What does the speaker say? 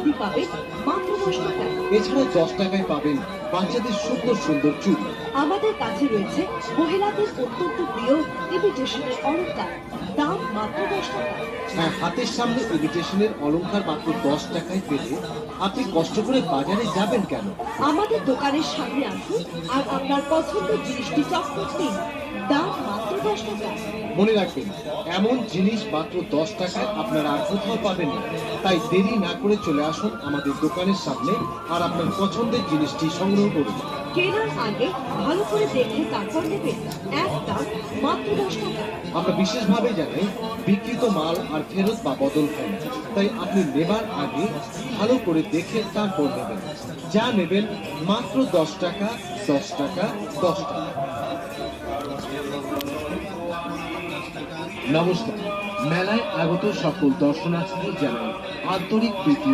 মেহেদি পাবেন মাত্র 10 টাকায়। এছাড়াও 10 টাকায় পাবেন বাচ্চাদের সুন্দর সুন্দর চুল। আমাদের কাছে রয়েছে মহিলাদের অত্যন্ত প্রিয় ইমিটেশনের অলংকার, দাম মাত্র 10 টাকা। হ্যাঁ, হাতের সামনে ইমিটেশনের অলংকার মাত্র 10 টাকায় পেলে আপনি কষ্ট করে বাজারে যাবেন কেন? আমাদের দোকানের সামনে আসুন আর আপনার পছন্দের জিনিসটি চটপট নিন, দাম মাত্র 10 টাকা। মনে রাখবেন, এমন জিনিস মাত্র 10 টাকায় আপনারা আর কোথাও পাবেন না। তাই দেরি না করে চলে আসুন আমাদের দোকানের সামনে আর আপনার পছন্দের জিনিসটি সংগ্রহ করুন। কেনার আগে ভালো করে দেখে তারপর নেবেন, এক দাম মাত্র 10 টাকা। আমরা বিশেষভাবে জানাই, বিক্রিত মাল আর ফেরত বা বদল হয় না। তাই আপনি নেবার আগে ভালো করে দেখে তারপর নেবেন। যা নেবেন মাত্র 10 টাকা, 10 টাকা, 10 টাকা। নমস্কার, মেলায় আগত সকল দর্শনার্থীদের জানাই আন্তরিক প্রীতি।